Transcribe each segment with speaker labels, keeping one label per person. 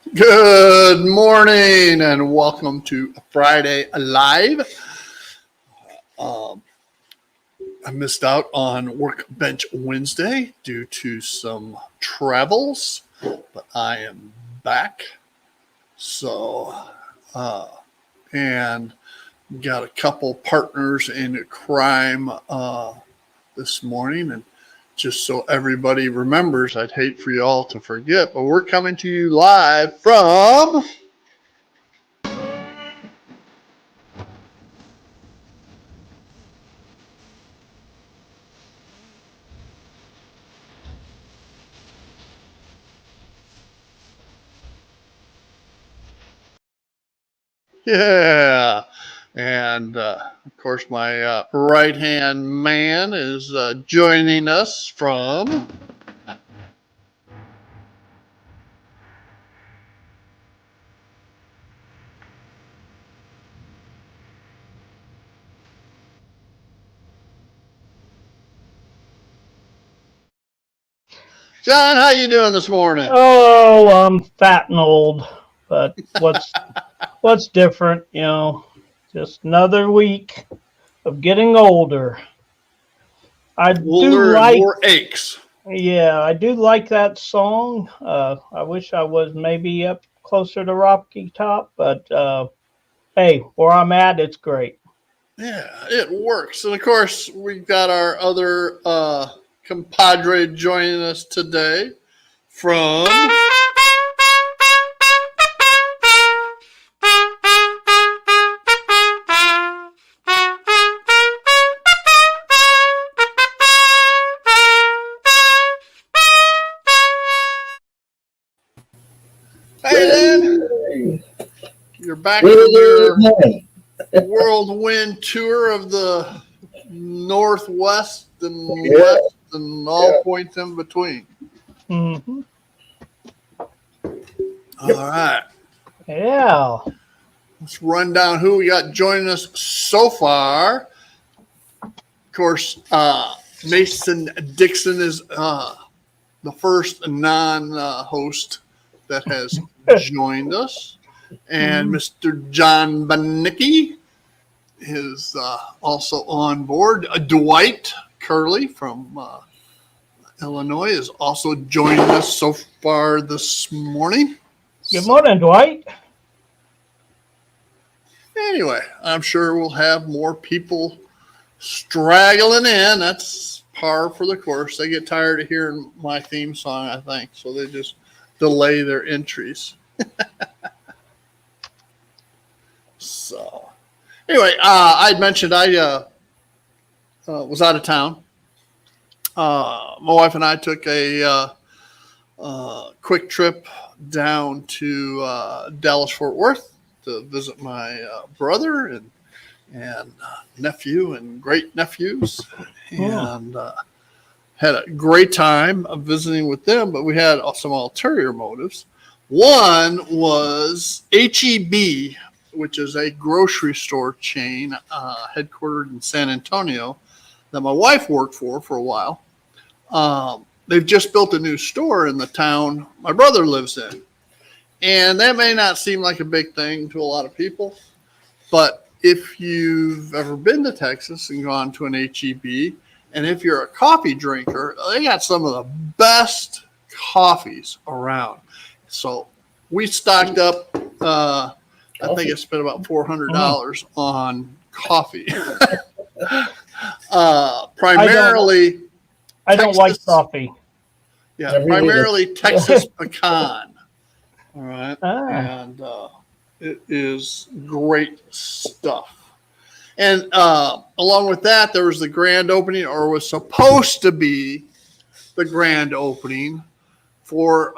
Speaker 1: Good morning and welcome to Friday Live. Um, I missed out on Workbench Wednesday due to some travels, but I am back. So, uh, and got a couple partners in crime this morning. And just so everybody remembers, I'd hate for you all to forget, but we're coming to you live from Yeah. And of course, my right hand man is joining us from. John, how you doing this morning?
Speaker 2: Oh, I'm fat and old, but what's different, just another week of getting older. I do
Speaker 1: Older and
Speaker 2: like,
Speaker 1: more aches.
Speaker 2: yeah, I do like that song. I wish I was maybe up closer to Rocky Top, but hey, where I'm at, it's great.
Speaker 1: Yeah, it works. And of course, we've got our other compadre joining us today from. Hey, Dan, you're back from your whirlwind tour of the Northwest and West and all points in between.
Speaker 2: Hmm.
Speaker 1: All right.
Speaker 2: Yeah.
Speaker 1: Let's run down who we got joining us so far. Of course, Mason Dixon is the first non host that has joined us. And
Speaker 2: Mhm.
Speaker 1: Mr. John Banicki is also on board. Dwight Curley from Illinois is also joining us so far this morning.
Speaker 2: Good
Speaker 1: So,
Speaker 2: morning, Dwight.
Speaker 1: anyway, I'm sure we'll have more people straggling in. That's par for the course. They get tired of hearing my theme song, I think, so they just delay their entries. So, anyway, I'd mentioned I was out of town. My wife and I took a quick trip down to Dallas Fort Worth to visit my brother and nephew and great nephews,
Speaker 2: Hmm.
Speaker 1: and had a great time of visiting with them. But we had some ulterior motives. One was HEB, which is a grocery store chain headquartered in San Antonio that my wife worked for a while. They've just built a new store in the town my brother lives in. And that may not seem like a big thing to a lot of people, but if you've ever been to Texas and gone to an HEB, and if you're a coffee drinker, they got some of the best coffees around. So we stocked up. I think I spent about
Speaker 2: Mm.
Speaker 1: $400 on coffee.
Speaker 2: I don't.
Speaker 1: Primarily
Speaker 2: I don't like
Speaker 1: Texas.
Speaker 2: coffee.
Speaker 1: Yeah, primarily Texas pecan. All right,
Speaker 2: Ah.
Speaker 1: and it is great stuff. And along with that, there was the grand opening, or was supposed to be the grand opening for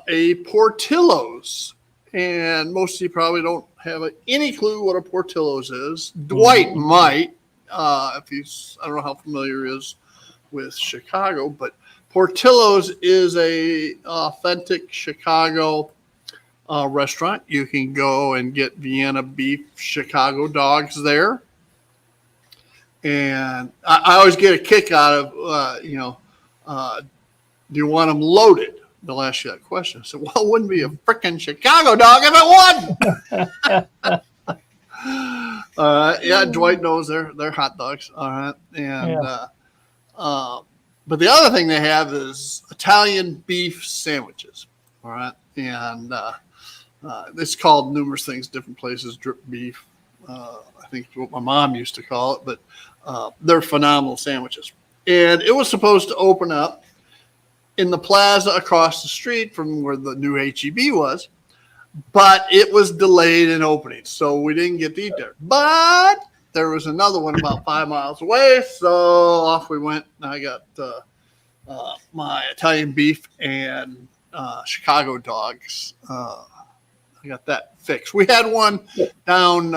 Speaker 1: a Portillo's. And most of you probably don't have any clue what a Portillo's is. Dwight
Speaker 2: Mhm.
Speaker 1: might, if he's, I don't know how familiar he is with Chicago, but Portillo's is a authentic Chicago restaurant. You can go and get Vienna beef Chicago dogs there. And I always get a kick out of, do you want them loaded? they'll ask you that question. I said, well, it wouldn't be a freaking Chicago dog if it wasn't. Yeah, Dwight knows they're hot dogs. All right. And, but the other thing they have is Italian beef sandwiches. All right. And it's called numerous things, different places, drip beef. I think it's what my mom used to call it, but they're phenomenal sandwiches. And it was supposed to open up in the plaza across the street from where the new HEB was, but it was delayed in opening, so we didn't get to eat there. But there was another one about 5 miles away, so off we went. I got my Italian beef and Chicago dogs. I got that fixed. We had one down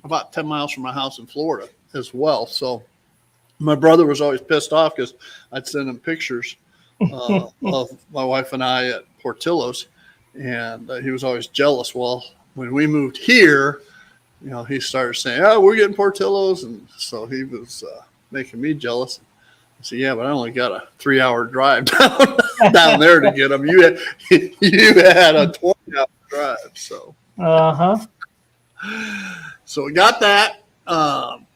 Speaker 1: about 10 miles from my house in Florida as well. So my brother was always pissed off because I'd send him pictures of my wife and I at Portillo's, and he was always jealous. Well, when we moved here, you know, he started saying, "Oh, we're getting Portillo's," and so he was making me jealous. I said, "Yeah, but I only got a 3-hour drive down there to get them. You had a 20-hour drive." So, so we got that, and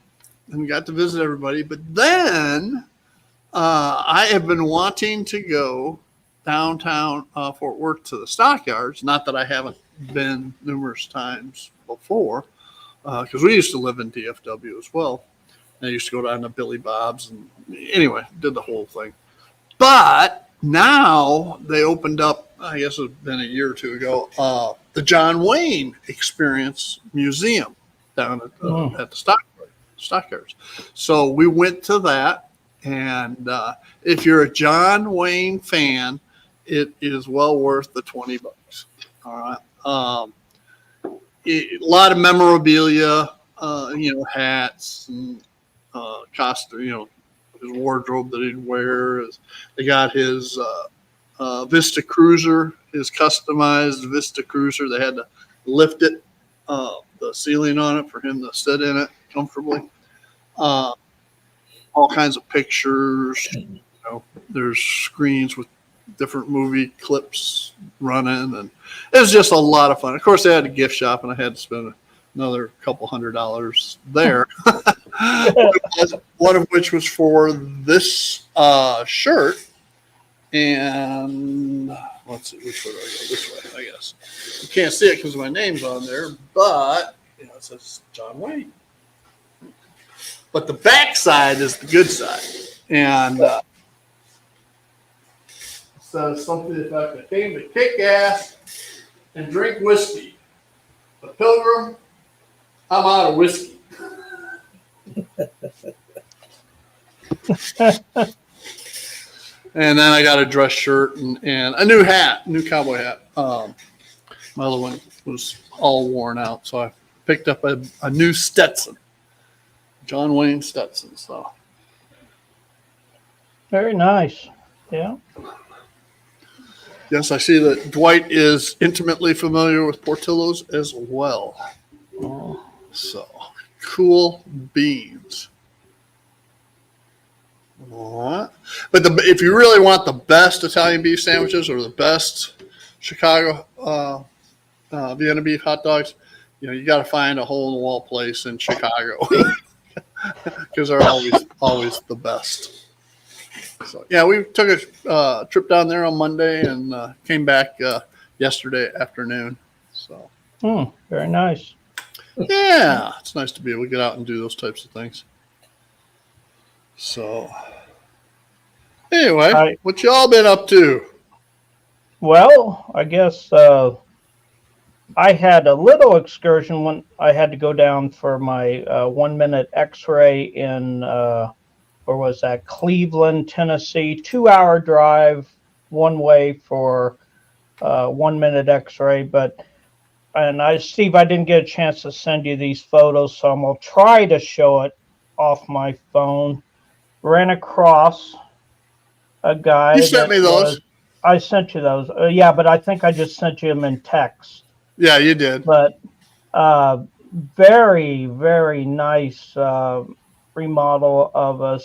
Speaker 1: we got to visit everybody. But then I have been wanting to go downtown Fort Worth to the stockyards. Not that I haven't been numerous times before, because we used to live in DFW as well. And I used to go down to Billy Bob's, and anyway, did the whole thing. But now they opened up, I guess it's been a year or two ago, the John Wayne Experience Museum down at the stockyards. So we went to that. And if you're a John Wayne fan, it is well worth the $20. All right. A lot of memorabilia, hats and costume, his wardrobe that he'd wear. They got his Vista Cruiser, his customized Vista Cruiser. They had to lift it, the ceiling on it for him to sit in it comfortably. All kinds of pictures. There's screens with different movie clips running, and it was just a lot of fun. Of course, they had a gift shop, and I had to spend another couple $100 there. One of which was for this shirt. And let's see, which way do I go? This way, I guess. You can't see it because my name's on there, but it says John Wayne. But the back side is the good side. And says something like, "I came to kick ass and drink whiskey. But Pilgrim, I'm out of whiskey." And then I got a dress shirt and a new hat, new cowboy hat. My other one was all worn out, so I picked up a new Stetson. John Wayne Stetson. So
Speaker 2: very nice. Yeah.
Speaker 1: Yes, I see that Dwight is intimately familiar with Portillo's as well. So cool beans. All right. But if you really want the best Italian beef sandwiches or the best Chicago Vienna beef hot dogs, you got to find a hole in the wall place in Chicago. Because they're always the best. So yeah, we took a trip down there on Monday and came back yesterday afternoon. So
Speaker 2: very nice.
Speaker 1: Yeah, it's nice to be able to get out and do those types of things. So anyway, what y'all been up to?
Speaker 2: Well, I guess I had a little excursion when I had to go down for my 1-minute X-ray in, where was that? Cleveland, Tennessee. 2-hour drive one way for 1-minute X-ray. Steve, I didn't get a chance to send you these photos, so I'm gonna try to show it off my phone. Ran across a guy.
Speaker 1: You sent me those.
Speaker 2: I sent you those. Yeah, but I think I just sent you them in text.
Speaker 1: Yeah, you did.
Speaker 2: But very, very nice remodel of a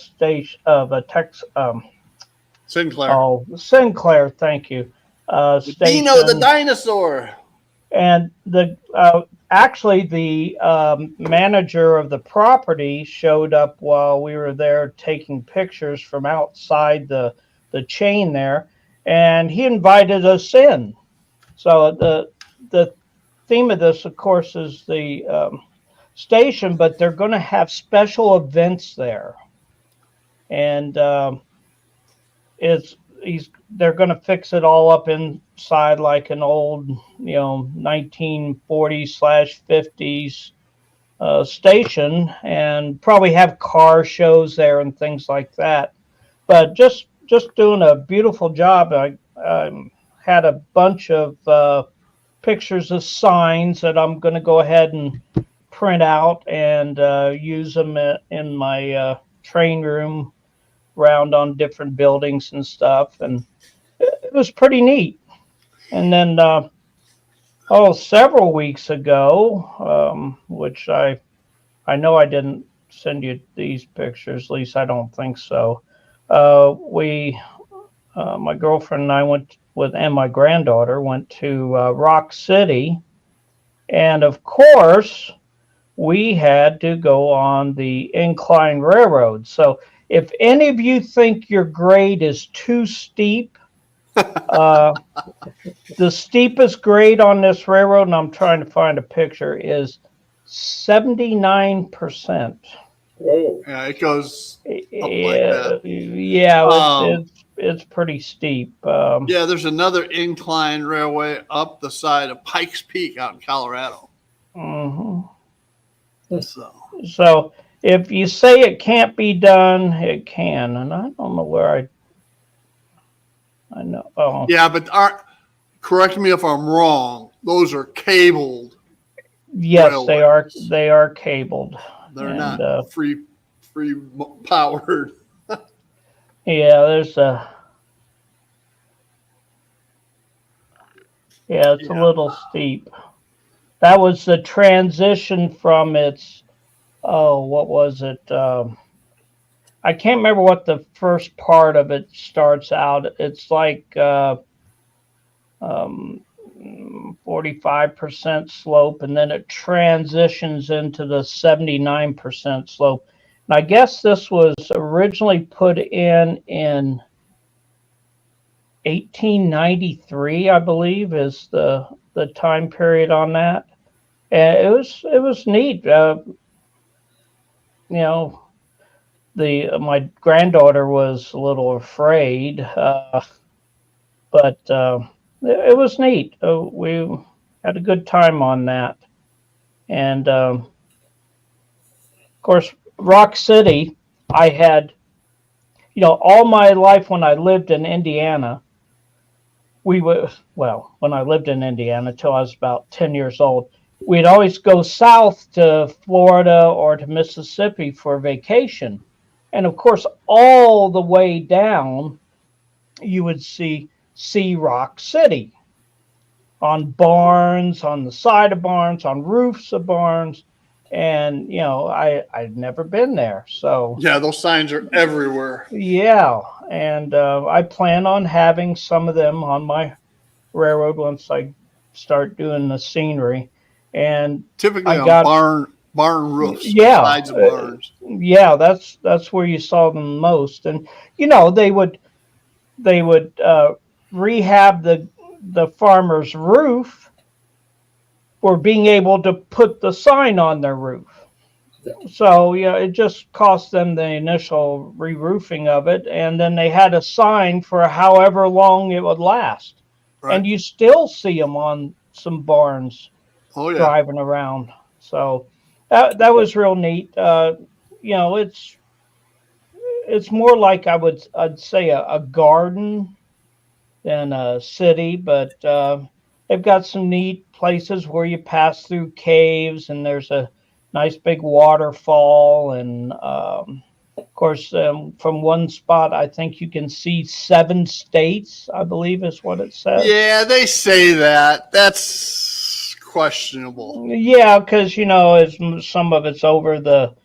Speaker 1: Sinclair.
Speaker 2: Oh, Sinclair, thank you.
Speaker 1: Dino the
Speaker 2: Station.
Speaker 1: dinosaur.
Speaker 2: And the actually the manager of the property showed up while we were there taking pictures from outside the chain there, and he invited us in. So the theme of this, of course, is the station, but they're going to have special events there, and it's they're going to fix it all up inside like an old 1940s/50s station, and probably have car shows there and things like that. But just doing a beautiful job. I had a bunch of pictures of signs that I'm going to go ahead and print out and use them in my train room around on different buildings and stuff, and it was pretty neat. And then several weeks ago, which I know I didn't send you these pictures, at least I don't think so. We my girlfriend and I and my granddaughter went to Rock City, and of course we had to go on the incline railroad. So if any of you think your grade is too steep, the steepest grade on this railroad, and I'm trying to find a picture, is 79%.
Speaker 1: Yeah, it goes up like that.
Speaker 2: Yeah, it's pretty steep.
Speaker 1: Yeah, there's another incline railway up the side of Pikes Peak out in Colorado.
Speaker 2: Mhm.
Speaker 1: So
Speaker 2: if you say it can't be done, it can, and I don't know where I know. Oh,
Speaker 1: yeah, but correct me if I'm wrong. Those are cabled.
Speaker 2: yes,
Speaker 1: railways.
Speaker 2: They are cabled.
Speaker 1: They're not free powered.
Speaker 2: Yeah, it's a little steep. That was the transition from its, what was it? I can't remember what the first part of it starts out. It's like 45% slope, and then it transitions into the 79% slope. And I guess this was originally put in 1893, I believe, is the time period on that. And it was neat. My granddaughter was a little afraid, but it was neat. We had a good time on that, and of course, Rock City. I had, all my life when I lived in Indiana. When I lived in Indiana till I was about 10 years old, we'd always go south to Florida or to Mississippi for vacation. And of course, all the way down, you would see Rock City on barns, on the side of barns, on roofs of barns. And, I'd never been there. So,
Speaker 1: yeah, those signs are everywhere.
Speaker 2: Yeah. And I plan on having some of them on my railroad once I start doing the scenery. And
Speaker 1: typically on barn roofs,
Speaker 2: yeah,
Speaker 1: sides of barns.
Speaker 2: Yeah, that's where you saw them most. And they would rehab the farmer's roof for being able to put the sign on their roof. So it just cost them the initial re-roofing of it, and then they had a sign for however long it would last. Right. And you still see them on some barns driving around. So that was real neat. It's more like I'd say a garden than a city, but they've got some neat places where you pass through caves, and there's a nice big waterfall, and of course, from one spot, I think you can see 7 states, I believe is what it says.
Speaker 1: Yeah, they say that. That's questionable.
Speaker 2: Yeah, because, some of it's over the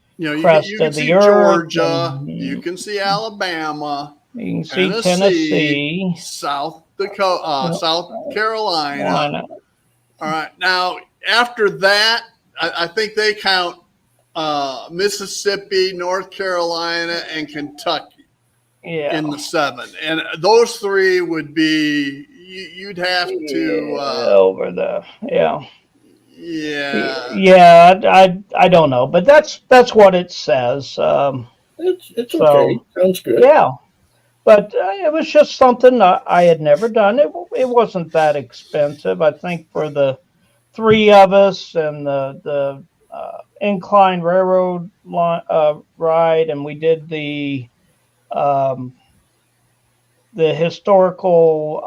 Speaker 2: crest
Speaker 1: you can
Speaker 2: of the
Speaker 1: see
Speaker 2: earth.
Speaker 1: Georgia, you can see Alabama.
Speaker 2: You can see Tennessee,
Speaker 1: South Dakota, South Carolina.
Speaker 2: Carolina.
Speaker 1: All right. Now, after that, I think they count Mississippi, North Carolina, and Kentucky
Speaker 2: Yeah.
Speaker 1: in the 7. And those 3 would be, you'd have to.
Speaker 2: Over the, yeah.
Speaker 1: Yeah.
Speaker 2: Yeah, I don't know, but that's what it says.
Speaker 3: It's
Speaker 2: So,
Speaker 3: okay. Sounds good.
Speaker 2: yeah, but it was just something I had never done. It wasn't that expensive. I think for the 3 of us and the incline railroad ride, and we did the historical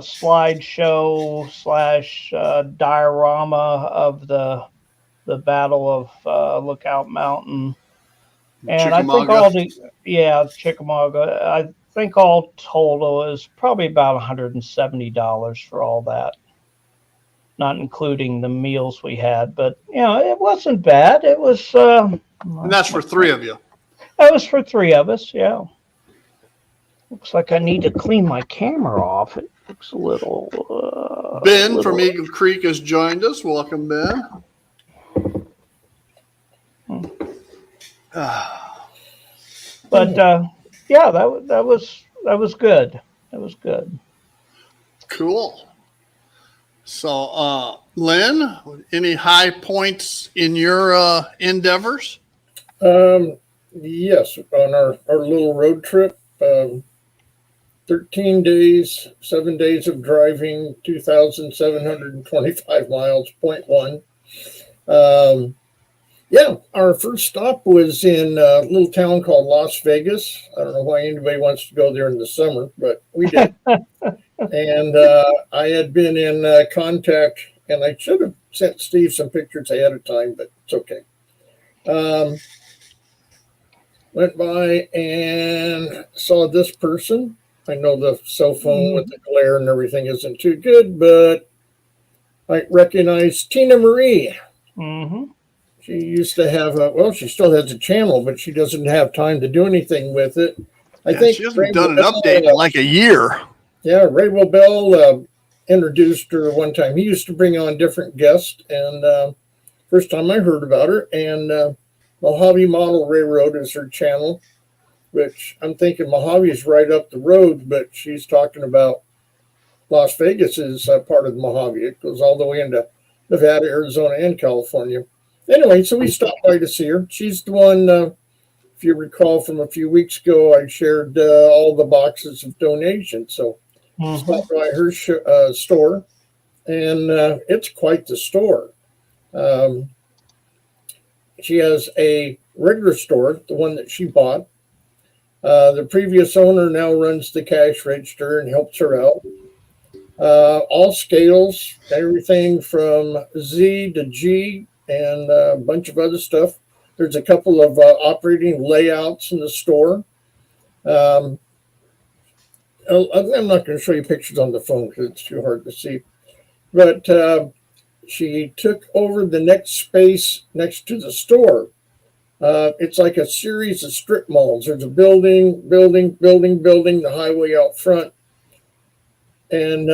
Speaker 2: slideshow / diorama of the Battle of Lookout Mountain. And I think Chickamauga. I think all total is probably about $170 for all that, not including the meals we had. But it wasn't bad. It was.
Speaker 1: And that's for 3 of you.
Speaker 2: That was for 3 of us. Yeah. Looks like I need to clean my camera off. It looks a little.
Speaker 1: Ben from Eagle Creek has joined us. Welcome, Ben.
Speaker 2: But yeah, that was good. That was good.
Speaker 1: Cool. So, Lynn, any high points in your endeavors?
Speaker 3: Yes, on our little road trip, 13 days, 7 days of driving, 2,725 miles, 0.1. Yeah, our first stop was in a little town called Las Vegas. I don't know why anybody wants to go there in the summer, but we did. And I had been in contact, and I should have sent Steve some pictures ahead of time, but it's okay. Went by and saw this person. I know the cell phone with the glare and everything isn't too good, but I recognized Tina Marie.
Speaker 2: Mm-hmm.
Speaker 3: She used to have she still has a channel, but she doesn't have time to do anything with it. I think
Speaker 1: she hasn't done an update in like a year.
Speaker 3: Yeah, Ray Wilbell introduced her one time. He used to bring on different guests, and first time I heard about her, and Mojave Model Railroad is her channel, which I'm thinking Mojave is right up the road, but she's talking about Las Vegas is part of the Mojave. It goes all the way into Nevada, Arizona, and California. Anyway, so we stopped by to see her. She's the one, if you recall from a few weeks ago, I shared all the boxes of donations. So stopped by her store, and it's quite the store. She has a regular store, the one that she bought. The previous owner now runs the cash register and helps her out. All scales, everything from Z to G, and a bunch of other stuff. There's a couple of operating layouts in the store. I'm not going to show you pictures on the phone because it's too hard to see. But she took over the next space next to the store. It's like a series of strip malls. There's a building, the highway out front. And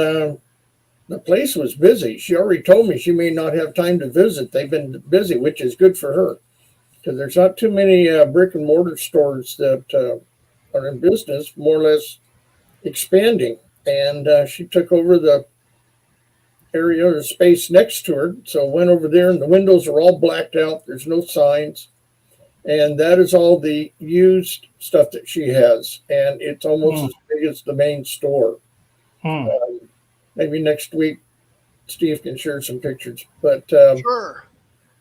Speaker 3: the place was busy. She already told me she may not have time to visit. They've been busy, which is good for her, because there's not too many brick and mortar stores that are in business, more or less expanding. And she took over the area or space next to her. So went over there, and the windows are all blacked out. There's no signs. And that is all the used stuff that she has. And it's almost as big as the main store. Maybe next week, Steve can share some pictures. But
Speaker 1: Sure.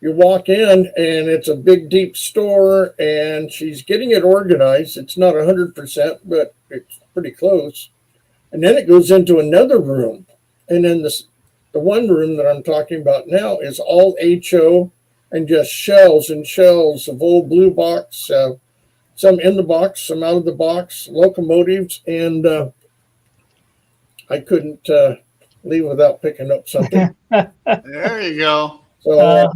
Speaker 3: You walk in, and it's a big, deep store, and she's getting it organized. It's not 100%, but it's pretty close. And then it goes into another room. And then the one room that I'm talking about now is all HO and just shelves and shelves of old blue box, some in the box, some out of the box, locomotives, and I couldn't leave without picking up something.
Speaker 1: There you go.
Speaker 3: So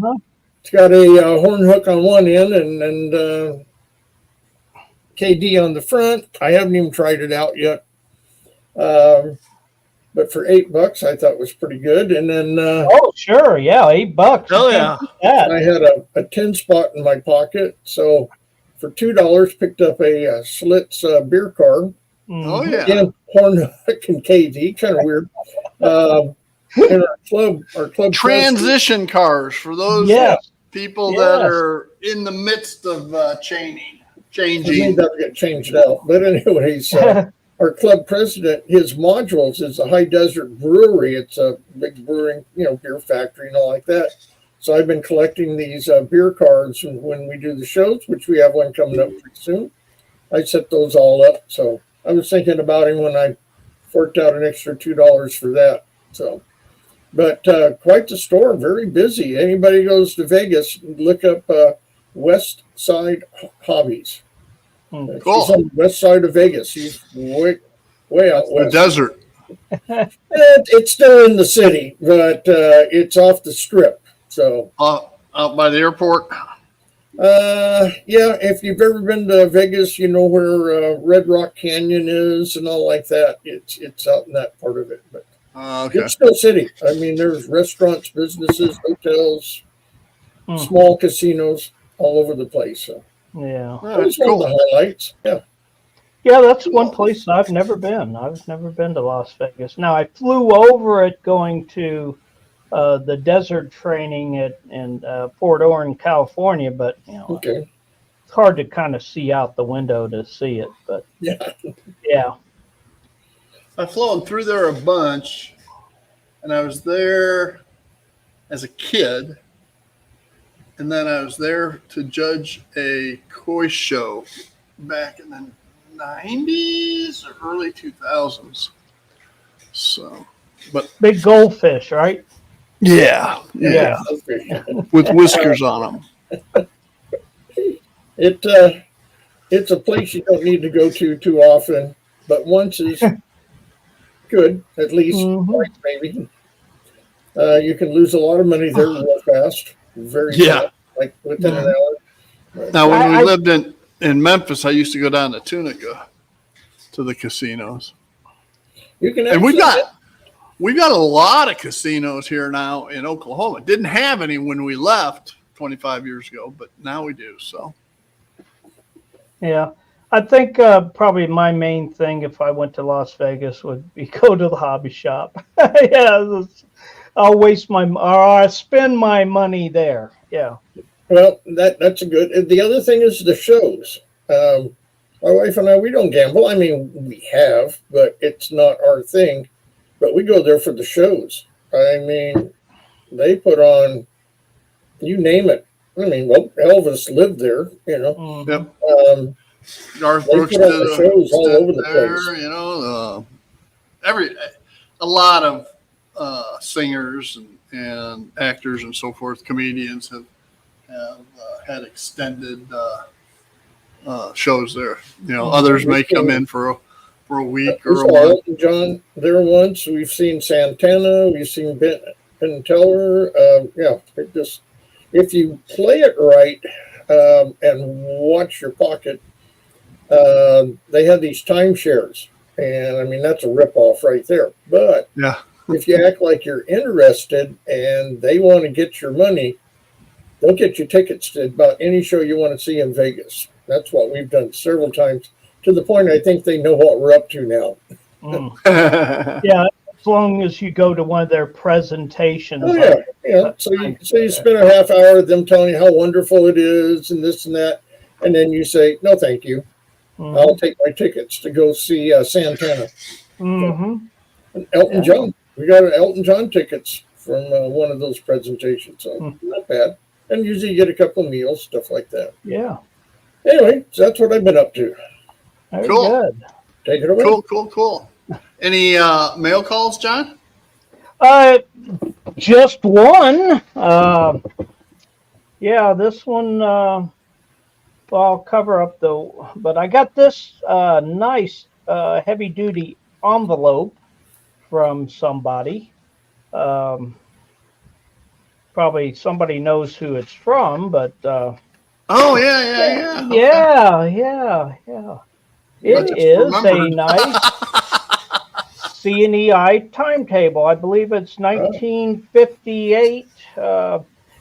Speaker 3: it's got a horn hook on one end, and KD on the front. I haven't even tried it out yet. But for $8, I thought was pretty good. And then
Speaker 2: Oh, sure. Yeah. $8.
Speaker 1: Oh,
Speaker 2: You
Speaker 1: yeah.
Speaker 2: can't beat that.
Speaker 3: I had a 10 spot in my pocket. So for $2, picked up a Schlitz beer car.
Speaker 1: Oh,
Speaker 2: Mhm.
Speaker 1: yeah.
Speaker 3: Again, Hornhook and KD, kind of weird. And our club
Speaker 1: Transition cars for those
Speaker 2: Yes.
Speaker 1: people
Speaker 2: Yes.
Speaker 1: that are in the midst of changing.
Speaker 3: president, that get changed out. But anyways, our club president, his modules is a High Desert Brewery. It's a big brewing, beer factory and all like that. So I've been collecting these beer cards, and when we do the shows, which we have one coming up pretty soon, I set those all up. So I was thinking about him when I forked out an extra $2 for that. So, but quite the store, very busy. Anybody goes to Vegas, look up West Side Hobbies.
Speaker 2: Hmm.
Speaker 1: Cool.
Speaker 3: She's on the west side of Vegas. She's way out
Speaker 1: The
Speaker 3: west.
Speaker 1: desert.
Speaker 3: It's still in the city, but it's off the strip. So,
Speaker 1: Out by the airport.
Speaker 3: yeah, if you've ever been to Vegas, you know where Red Rock Canyon is and all like that. It's out in that part of it, but
Speaker 1: Okay.
Speaker 3: it's still city. I mean, there's restaurants, businesses, hotels,
Speaker 2: Hmm.
Speaker 3: small casinos all over the place. So
Speaker 2: Yeah.
Speaker 1: Yeah,
Speaker 3: that was one
Speaker 1: cool.
Speaker 3: of the highlights. Yeah.
Speaker 2: Yeah, that's one place I've never been. I've never been to Las Vegas. Now, I flew over it going to the desert training in Port Orange, California, but
Speaker 3: Okay.
Speaker 2: it's hard to kind of see out the window to see it. But
Speaker 3: Yeah.
Speaker 2: yeah,
Speaker 1: I've flown through there a bunch, and I was there as a kid, and then I was there to judge a koi show back in the 90s or early 2000s. So, but
Speaker 2: big goldfish, right?
Speaker 1: yeah,
Speaker 2: Yeah.
Speaker 1: with whiskers on them.
Speaker 3: It's a place you don't need to go to too often, but once is good, at least
Speaker 2: Mhm.
Speaker 3: twice maybe. You can lose a lot of money there real fast, very
Speaker 1: Yeah.
Speaker 3: fast, like within an hour.
Speaker 1: Now, when we
Speaker 2: I-
Speaker 1: lived in Memphis, I used to go down to Tunica to the casinos.
Speaker 3: You can
Speaker 1: And we've
Speaker 3: actually
Speaker 1: got a lot of casinos here now in Oklahoma. Didn't have any when we left 25 years ago, but now we do. So
Speaker 2: Yeah. I think probably my main thing if I went to Las Vegas would be go to the hobby shop. Yeah, I'll waste or I'll spend my money there. Yeah.
Speaker 3: Well, that's a good. The other thing is the shows. My wife and I, we don't gamble. I mean, we have, but it's not our thing. But we go there for the shows. I mean, they put on, you name it. I mean, well, Elvis lived there,
Speaker 2: Mhm.
Speaker 3: Um,
Speaker 1: Garth
Speaker 3: They
Speaker 1: Brooks
Speaker 3: put on the shows all over the
Speaker 1: there,
Speaker 3: place.
Speaker 1: a lot of singers and actors and so forth, comedians have had extended shows there. Others may come in for a week
Speaker 3: we
Speaker 1: or a
Speaker 3: saw
Speaker 1: month.
Speaker 3: Elton John there once. We've seen Santana. We've seen Ben Teller. Yeah, if you play it right and watch your pocket, they have these timeshares, and I mean that's a ripoff right there. But
Speaker 1: Yeah.
Speaker 3: if you act like you're interested and they want to get your money, they'll get you tickets to about any show you want to see in Vegas. That's what we've done several times, to the point I think they know what we're up to now.
Speaker 2: Mm. Yeah, as long as you go to one of their presentations.
Speaker 3: Oh yeah, yeah. So you spend a half hour of them telling you how wonderful it is and this and that, and then you say, "No, thank you.
Speaker 2: Mhm.
Speaker 3: I'll take my tickets to go see Santana,
Speaker 2: Mhm.
Speaker 3: and Elton
Speaker 2: Yeah.
Speaker 3: John." We got Elton John tickets from one of those presentations, so
Speaker 2: Hmm.
Speaker 3: not bad. And usually you get a couple meals, stuff like that.
Speaker 2: Yeah,
Speaker 3: Anyway, so that's what I've been up to.
Speaker 2: very
Speaker 1: Cool.
Speaker 2: good.
Speaker 3: Take it away.
Speaker 1: Cool. Any mail calls, John?
Speaker 2: Just one. Yeah, this one. I'll cover up though. But I got this nice heavy duty envelope from somebody. Probably somebody knows who it's from, but
Speaker 1: Oh yeah.
Speaker 2: Yeah. It
Speaker 1: just
Speaker 2: is a
Speaker 1: remembered.
Speaker 2: nice CNEI timetable. I believe it's 1958.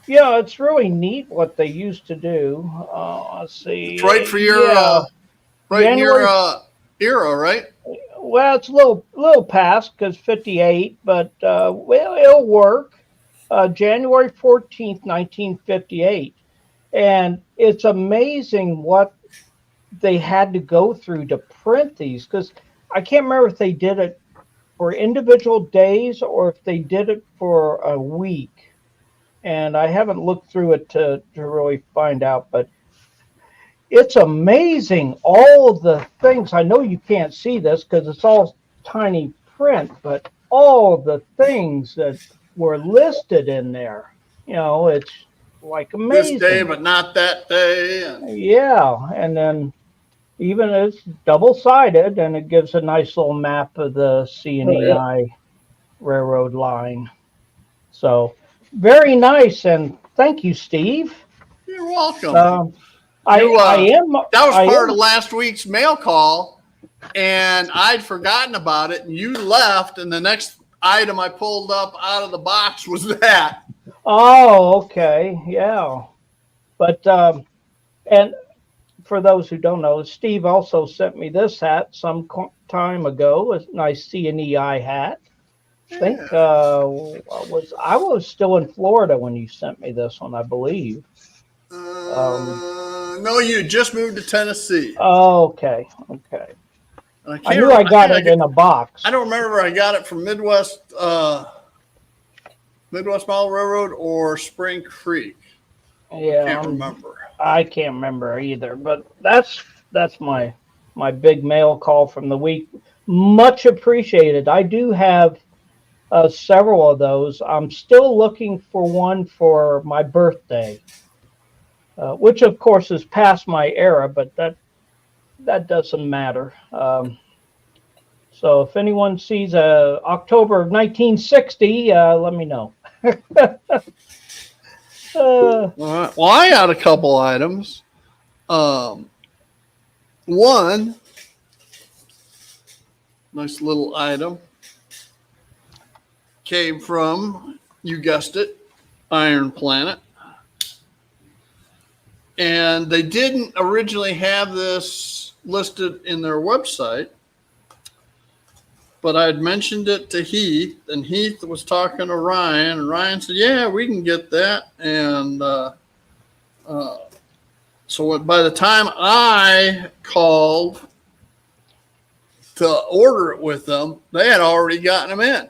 Speaker 2: Yeah, it's really neat what they used to do. Let's
Speaker 1: It's
Speaker 2: see.
Speaker 1: right for your
Speaker 2: Yeah,
Speaker 1: right in your
Speaker 2: January.
Speaker 1: era, right?
Speaker 2: Well, it's a little past because 58, but well, it'll work. January 14th, 1958. And it's amazing what they had to go through to print these because I can't remember if they did it for individual days or if they did it for a week. And I haven't looked through it to really find out, but it's amazing all the things. I know you can't see this because it's all tiny print, but all the things that were listed in there, it's like
Speaker 1: This day,
Speaker 2: amazing.
Speaker 1: but not that day.
Speaker 2: Yeah, and then even it's double sided and it gives a nice little map of the
Speaker 3: Oh, yeah.
Speaker 2: CNEI railroad line. So very nice, and thank you, Steve.
Speaker 1: You're welcome.
Speaker 2: I I am
Speaker 1: That was
Speaker 2: I
Speaker 1: part
Speaker 2: am
Speaker 1: of last week's mail call, and I'd forgotten about it, and you left, and the next item I pulled up out of the box was that.
Speaker 2: Oh, okay, yeah. But and for those who don't know, Steve also sent me this hat some time ago. A nice CNEI hat. I think I was still in Florida when you sent me this one, I believe.
Speaker 1: No, you just moved to Tennessee.
Speaker 2: Okay.
Speaker 1: And
Speaker 2: I knew I got it in a box.
Speaker 1: I don't remember if I got it from Midwest Mile Railroad or Spring Creek.
Speaker 2: Yeah,
Speaker 1: I can't remember.
Speaker 2: I can't remember either, but that's my big mail call from the week. Much appreciated. I do have several of those. I'm still looking for one for my birthday, which of course is past my era, but that doesn't matter. So if anyone sees October of 1960, let me know.
Speaker 1: All right. Well, I got a couple items. One nice little item came from, you guessed it, Iron Planet. And they didn't originally have this listed in their website, but I had mentioned it to Heath, and Heath was talking to Ryan, and Ryan said, yeah, we can get that. And so by the time I called to order it with them, they had already gotten them in.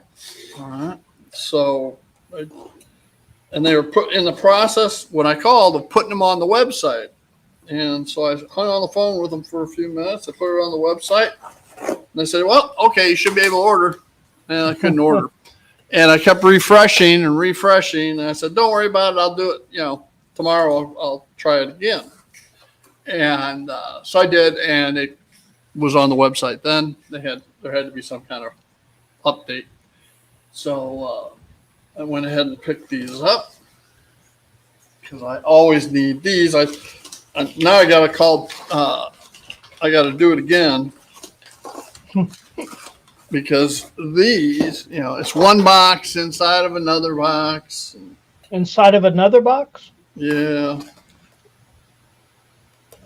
Speaker 1: All right. So, and they were put in the process when I called of putting them on the website. And so I hung on the phone with them for a few minutes. I put it on the website. And they said, well, okay, you should be able to order. And I couldn't order. And I kept refreshing. And I said, don't worry about it. I'll do it, tomorrow I'll try it again. And so I did, and it was on the website then. There had to be some kind of update. So I went ahead and picked these up because I always need these. Now I got to call. I got to do it again because these, it's one box inside of another box.
Speaker 2: Inside of another box?
Speaker 1: Yeah.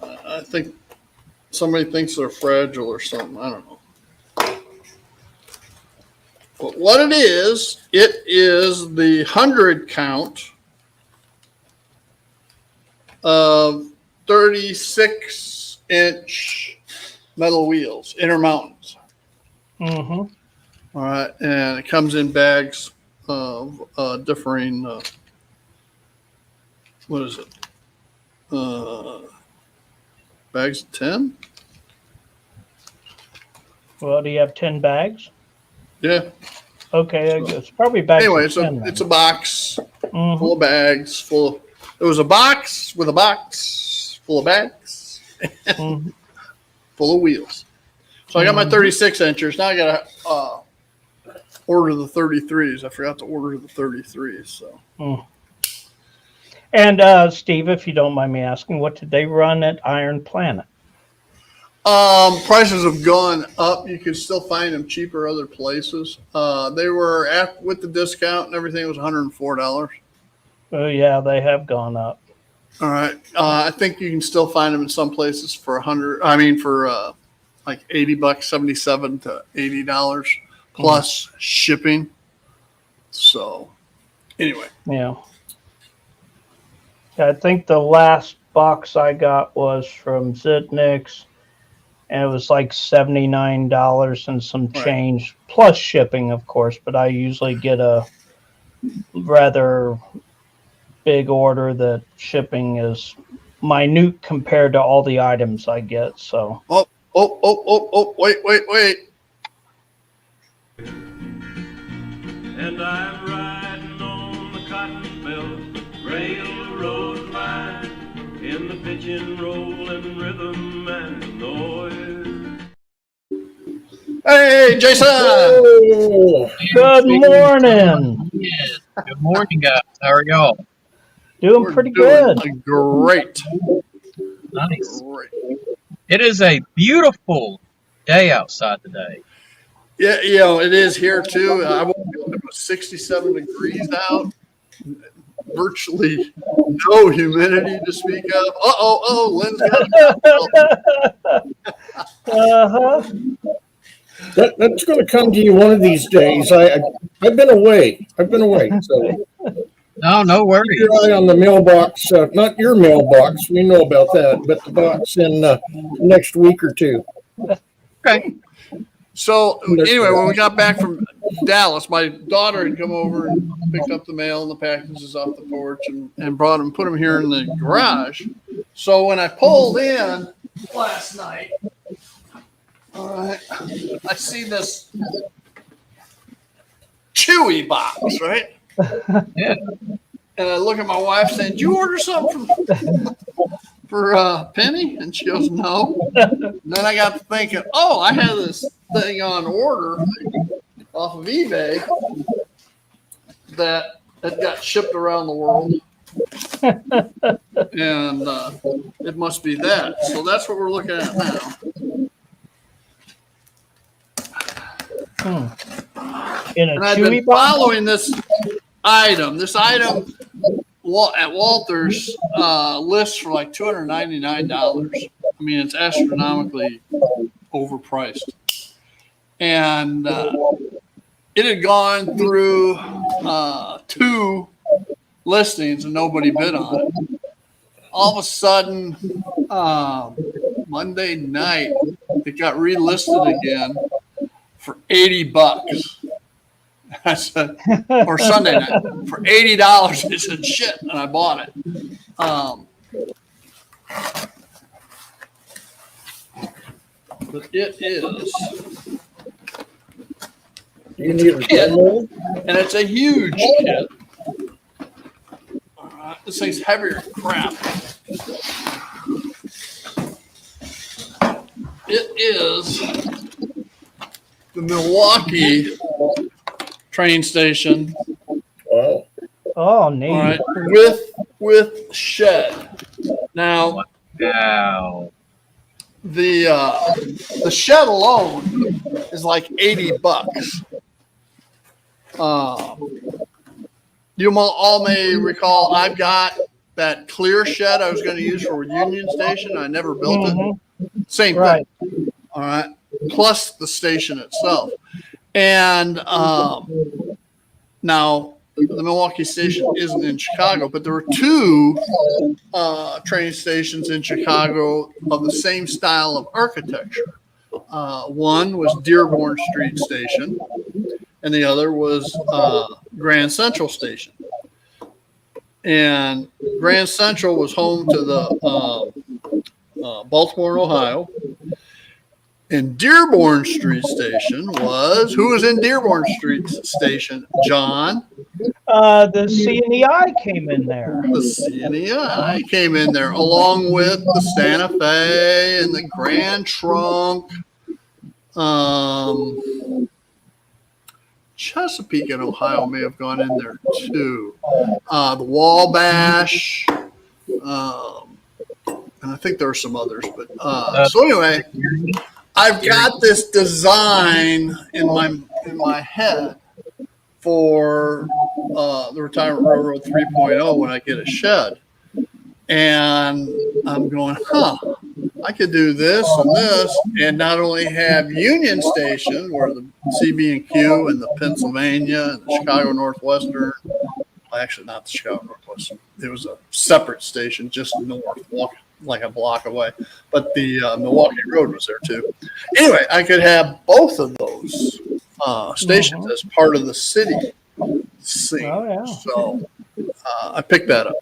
Speaker 1: I think somebody thinks they're fragile or something. I don't know. But what it is the 100 count of 36-inch metal wheels, Intermountains.
Speaker 2: Mm-hmm.
Speaker 1: All right, and it comes in bags of differing. What is it? Bags of 10?
Speaker 2: Well, do you have 10 bags?
Speaker 1: Yeah.
Speaker 2: Okay, it's probably bags.
Speaker 1: Anyway,
Speaker 2: of 10,
Speaker 1: it's a box
Speaker 2: mm-hmm.
Speaker 1: full of bags. It was a box with a box full of bags,
Speaker 2: mm-hmm.
Speaker 1: full of wheels. So I got my 36 inchers. Now I got to order the 33s. I forgot to order the 33s. So.
Speaker 2: And Steve, if you don't mind me asking, what did they run at Iron Planet?
Speaker 1: Prices have gone up. You can still find them cheaper other places. They were with the discount and everything, it was $104.
Speaker 2: Oh yeah, they have gone up.
Speaker 1: All right. I think you can still find them in some places for 100. I mean, for like $80, 77 to $80 plus shipping. So, anyway.
Speaker 2: Yeah. I think the last box I got was from Zitniks, and it was like $79 and some change, plus shipping, of course. But I usually get a rather big order that shipping is minute compared to all the items I get. So.
Speaker 1: Oh, wait.
Speaker 4: And I'm riding on the cotton belt railroad line in the pigeon rolling rhythm and noise.
Speaker 1: Hey, Jason!
Speaker 3: Oh,
Speaker 2: Good morning.
Speaker 5: Yes. Good morning, guys. How are y'all?
Speaker 2: Doing
Speaker 1: We're
Speaker 2: pretty
Speaker 1: doing
Speaker 2: good.
Speaker 1: Great.
Speaker 5: Nice.
Speaker 1: Great.
Speaker 5: It is a beautiful day outside today.
Speaker 1: Yeah, you know, it is here too. I woke up, it was 67 degrees out. Virtually no humidity to speak of. Lynn's got
Speaker 2: Uh-huh.
Speaker 3: that's going to come to you one of these days. I've been away. So
Speaker 5: No worries.
Speaker 3: keep your eye on the mailbox. Not your mailbox. We know about that, but the box in next week or two.
Speaker 5: Okay.
Speaker 1: So anyway, when we got back from Dallas, my daughter had come over and picked up the mail and the packages off the porch and brought them, put them here in the garage. So when I pulled in last night, all right, I see this Chewy box, right?
Speaker 5: Yeah.
Speaker 1: And I look at my wife saying, "Did you order something for Penny?" And she goes, "No." And then I got to thinking, I had this thing on order off of eBay that had got shipped around the world. And it must be that. So that's what we're looking at now.
Speaker 2: In a
Speaker 1: And I've been
Speaker 2: Chewy box?
Speaker 1: following this item. This item at Walters lists for like $299. I mean, it's astronomically overpriced. And it had gone through 2 listings and nobody bid on it. All of a sudden, Monday night, it got relisted again for $80. I said, or Sunday night for $80. I said, shit, and I bought it. But it is.
Speaker 3: You need a
Speaker 1: Kit.
Speaker 3: demo?
Speaker 1: And it's a huge kit. All right, this thing's heavier than crap. It is the Milwaukee train station.
Speaker 3: Wow.
Speaker 2: Oh, neat.
Speaker 1: All right, with shed. Now
Speaker 5: Wow.
Speaker 1: the shed alone is like $80. You all may recall I've got that clear shed I was going to use for Union Station. I never built it. Same
Speaker 2: Right.
Speaker 1: thing. All right. Plus the station itself. And now the Milwaukee station isn't in Chicago, but there were 2 train stations in Chicago of the same style of architecture. One was Dearborn Street Station, and the other was Grand Central Station. And Grand Central was home to the Baltimore, Ohio. And Dearborn Street Station was, who was in Dearborn Street Station? John.
Speaker 2: The CNEI came in there.
Speaker 1: The CNEI came in there along with the Santa Fe and the Grand Trunk. Chesapeake in Ohio may have gone in there too. The Wabash, and I think there are some others. But so anyway, I've got this design in my head for the Retirement Railroad 3.0 when I get a shed, and I'm going, I could do this and this, and not only have Union Station where the CB&Q and the Pennsylvania and the Chicago Northwestern, well, actually not the Chicago Northwestern, it was a separate station just north, like a block away, but the Milwaukee Road was there too. Anyway, I could have both of those stations as part of the city scene.
Speaker 2: Oh, yeah.
Speaker 1: So I picked that up.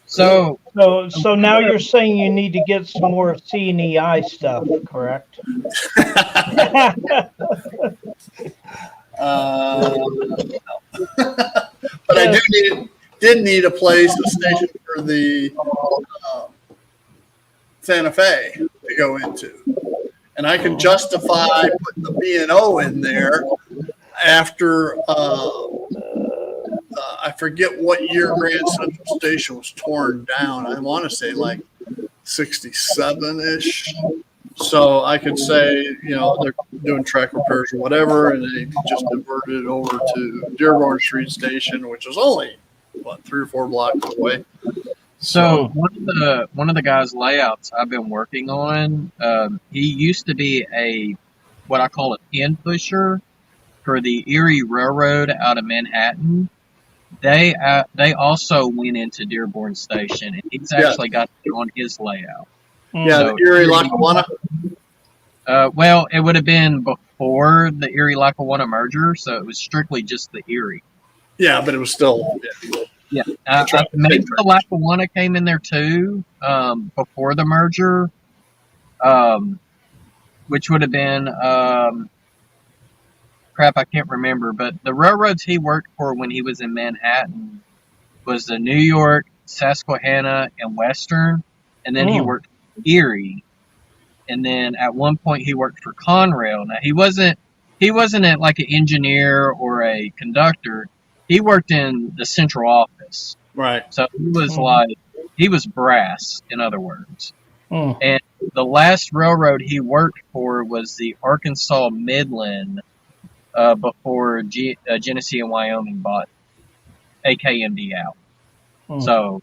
Speaker 5: So
Speaker 2: So now you're saying you need to get some more C&EI stuff, correct?
Speaker 1: But I did need a station for the Santa Fe to go into, and I can justify putting the B&O in there after I forget what year Grand Central Station was torn down. I want to say like 67-ish. So I could say, they're doing track repairs or whatever, and they just diverted it over to Dearborn Street Station, which is only 3 or 4 blocks away.
Speaker 5: So one of the guys' layouts I've been working on, he used to be what I call a pin pusher for the Erie Railroad out of Manhattan. They also went into Dearborn Station, and he's actually got it on his layout.
Speaker 1: Yeah,
Speaker 5: So,
Speaker 1: the Erie Lackawanna.
Speaker 5: Well, it would have been before the Erie Lackawanna merger, so it was strictly just the Erie.
Speaker 1: Yeah, but it was still.
Speaker 5: Yeah, maybe the Lackawanna came in there too before the merger, which would have been crap. I can't remember, but the railroads he worked for when he was in Manhattan was the New York, Susquehanna, and Western, and then he worked for Erie, and then at one point he worked for Conrail. Now he wasn't like an engineer or a conductor. He worked in the central office.
Speaker 1: Right.
Speaker 5: So he was brass, in other words.
Speaker 2: Mm.
Speaker 5: And the last railroad he worked for was the Arkansas Midland before Genesee and Wyoming bought AKMD out.
Speaker 2: Mm.
Speaker 5: So,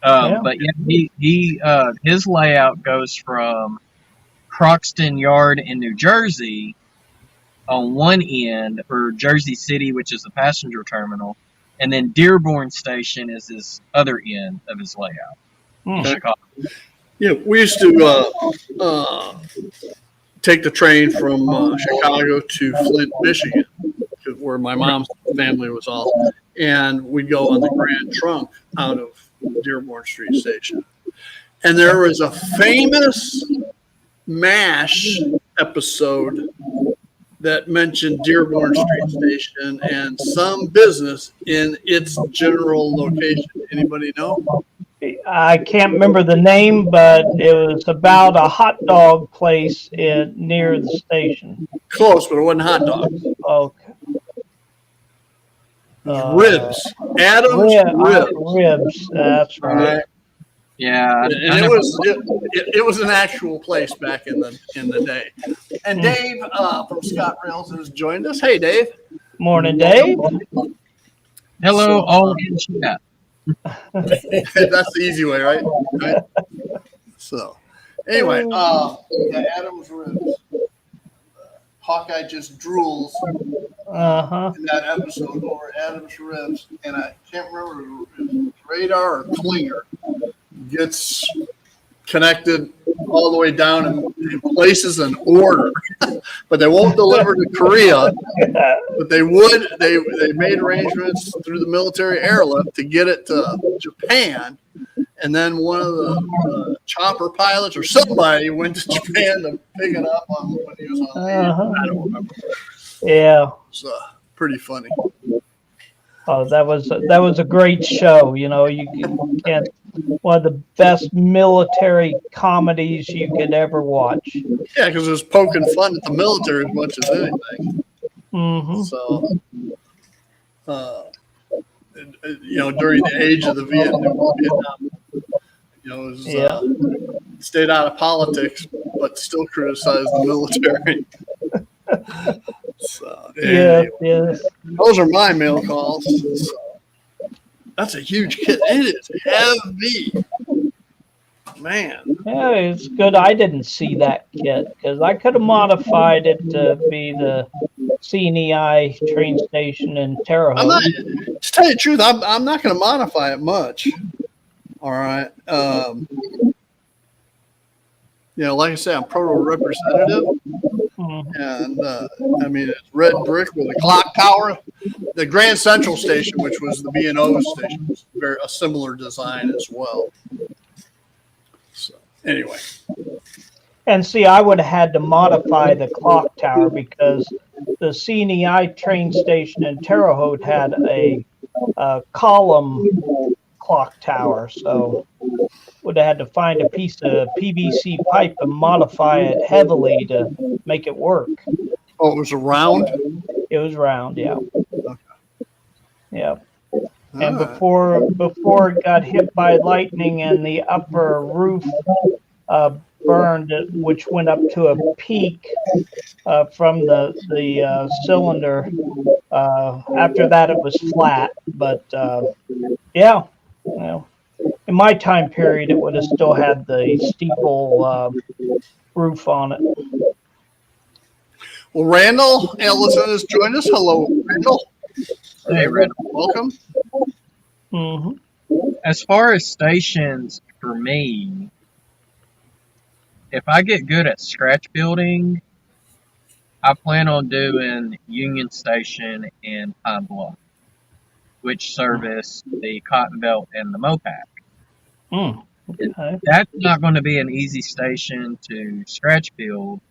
Speaker 5: but yeah, his layout goes from Croxton Yard in New Jersey on one end, or Jersey City, which is the passenger terminal, and then Dearborn Station is his other end of his layout.
Speaker 2: Mm.
Speaker 5: Chicago.
Speaker 1: Yeah, we used to take the train from Chicago to Flint, Michigan, where my mom's family was all, and we'd go on the Grand Trunk out of Dearborn Street Station. And there was a famous MASH episode that mentioned Dearborn Street Station and some business in its general location. Anybody know?
Speaker 2: I can't remember the name, but it was about a hot dog place near the station.
Speaker 1: Close, but it wasn't hot dogs.
Speaker 2: Okay.
Speaker 1: Ribs. Adam's Ribs.
Speaker 2: Ribs. That's right.
Speaker 5: Yeah,
Speaker 1: And it was an actual place back in the day. And Dave from Scott Rails has joined us. Hey, Dave.
Speaker 2: Morning, Dave.
Speaker 5: hello, all in chat.
Speaker 1: That's the easy way, right? So, anyway, Adam's Ribs. Hawkeye just drools in that episode over Adam's Ribs, and I can't remember if it was Radar or Klinger gets connected all the way down and places an order, but they won't deliver to Korea. But they would. They made arrangements through the military airlift to get it to Japan, and then one of the chopper pilots or somebody went to Japan to pick it up when he was on leave. I don't remember.
Speaker 2: Yeah.
Speaker 1: It's pretty funny.
Speaker 2: Oh, that was a great show. You know, you can't. One of the best military comedies you could ever watch.
Speaker 1: Yeah, because it was poking fun at the military as much as anything.
Speaker 2: Mm-hmm.
Speaker 1: So, during the age of the Vietnam, was,
Speaker 2: Yeah.
Speaker 1: stayed out of politics, but still criticized the military. So,
Speaker 2: Yeah.
Speaker 1: anyway,
Speaker 2: Yes.
Speaker 1: those are my mail calls. So, that's a huge kit. It is heavy. Man.
Speaker 2: Yeah, it's good I didn't see that kit because I could have modified it to be the CNEI train station in Terre
Speaker 1: I'm not,
Speaker 2: Haute.
Speaker 1: to tell you the truth, I'm not going to modify it much. All right. Like I say, I'm proto representative.
Speaker 2: Mhm.
Speaker 1: And I mean, it's red brick with a clock tower. The Grand Central Station, which was the B&O station, was a similar design as well. So, anyway.
Speaker 2: And see, I would have had to modify the clock tower because the CNEI train station in Terre Haute had a column clock tower. So would have had to find a piece of PVC pipe and modify it heavily to make it work.
Speaker 1: Oh, it was round?
Speaker 2: It was round, yeah.
Speaker 1: Okay.
Speaker 2: Yeah. And
Speaker 1: All right.
Speaker 2: before it got hit by lightning and the upper roof burned, which went up to a peak from the cylinder. After that, it was flat. But yeah, in my time period, it would have still had the steeple roof on it.
Speaker 1: Well, Randall Ellison has joined us. Hello, Randall.
Speaker 5: Hey, Randall.
Speaker 1: Welcome.
Speaker 2: Mm-hmm.
Speaker 5: As far as stations, for me, if I get good at scratch building, I plan on doing Union Station and Pine Bluff, which service the Cotton Belt and the Mopac.
Speaker 2: Okay.
Speaker 5: That's not going to be an easy station to scratch build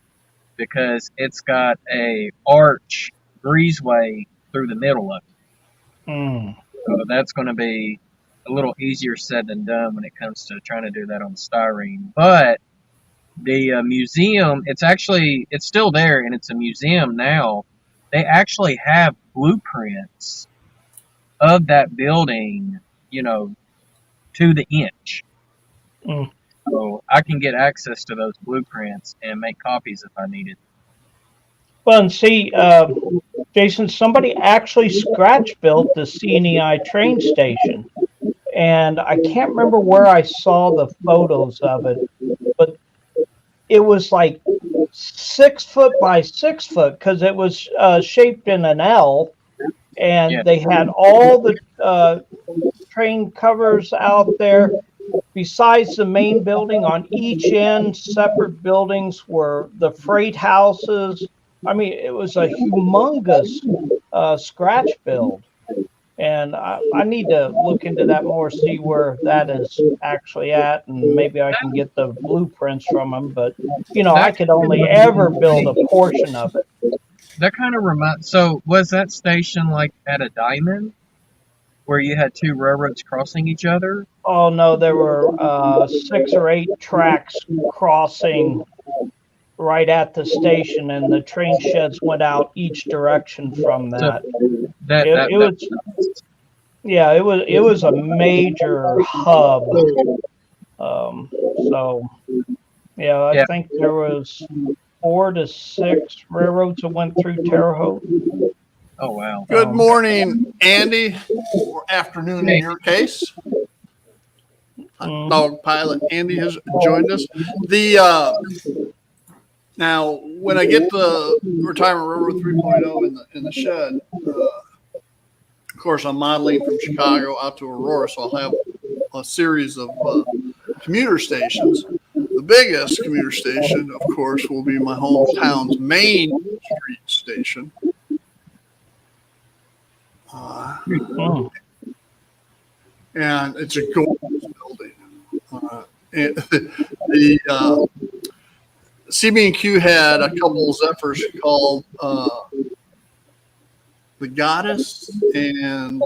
Speaker 5: because it's got a arch breezeway through the middle of it.
Speaker 2: Mm.
Speaker 5: So that's going to be a little easier said than done when it comes to trying to do that on styrene. But the museum, it's still there and it's a museum now. They actually have blueprints of that building, to the inch.
Speaker 2: Mm.
Speaker 5: So I can get access to those blueprints and make copies if I need it.
Speaker 2: Well, and see, Jason, somebody actually scratch built the CNEI train station. And I can't remember where I saw the photos of it, but it was like 6 foot by 6 foot because it was shaped in an L. And
Speaker 5: Yeah.
Speaker 2: they had all the train covers out there. Besides the main building, on each end, separate buildings were the freight houses. I mean, it was a humongous scratch build. And I need to look into that more, see where that is actually at, and maybe I can get the blueprints from them. But, I could only ever build a portion of it.
Speaker 5: That kind of reminds. So was that station like at a diamond where you had two railroads crossing each other?
Speaker 2: Oh, no, there were 6 or 8 tracks crossing right at the station, and the train sheds went out each direction from that. It was a major hub. I think there was 4 to 6 railroads that went through Terre Haute.
Speaker 5: Oh, wow.
Speaker 1: Good morning, Andy, or afternoon in your case. Dog pilot Andy has joined us. Now, when I get the Retirement Railroad 3.0 in the shed, of course, I'm modeling from Chicago out to Aurora, so I'll have a series of commuter stations. The biggest commuter station, of course, will be my hometown's Main Street station. And it's a gorgeous building. The CB&Q had a couple of Zephyrs called the Goddess and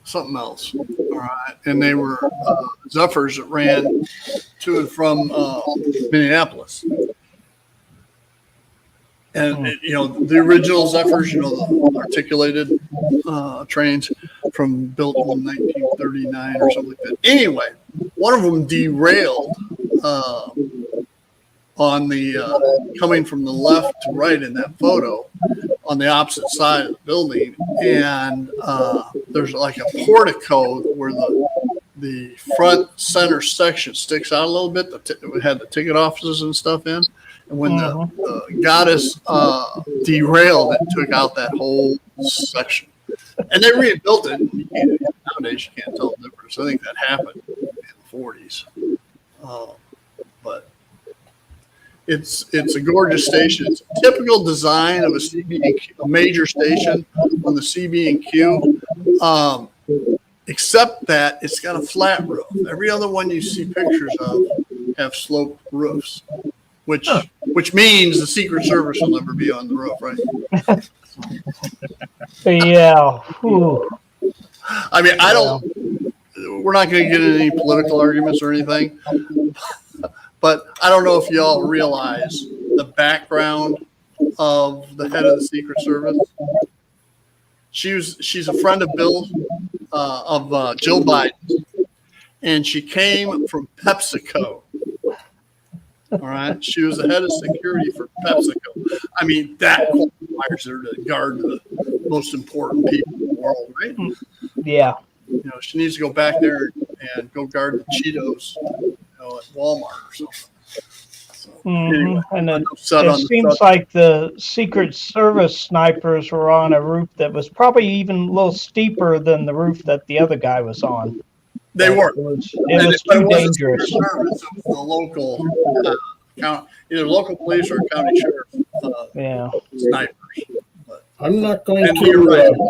Speaker 1: something else. All right. And they were Zephyrs that ran to and from Minneapolis. And the original Zephyrs, the articulated trains from built in 1939 or something like that. Anyway, one of them derailed on the coming from the left to right in that photo on the opposite side of the building, and there's like a portico where the front center section sticks out a little bit. We had the ticket offices and stuff in. And when the goddess derailed, it took out that whole section. And they rebuilt it. Nowadays, you can't tell the difference. I think that happened in the 40s. But it's a gorgeous station. It's a typical design of a major station on the CB&Q, except that it's got a flat roof. Every other one you see pictures of have sloped roofs. Which means the Secret Service will never be on the roof, right?
Speaker 2: Yeah. Whew.
Speaker 1: I mean, we're not going to get into any political arguments or anything, but I don't know if y'all realize the background of the head of the Secret Service. She's a friend of Jill Biden, and she came from PepsiCo. All right. She was the head of security for PepsiCo. I mean, that requires her to guard the most important people in the world, right?
Speaker 2: Yeah.
Speaker 1: She needs to go back there and go guard the Cheetos, at Walmart or something. So, anyway,
Speaker 2: and then it seems like the Secret Service snipers were on a roof that was probably even a little steeper than the roof that the other guy was on.
Speaker 1: They were.
Speaker 2: It was too dangerous.
Speaker 1: It was the local, either local police or county sheriff snipers. But,
Speaker 3: I'm not going
Speaker 1: to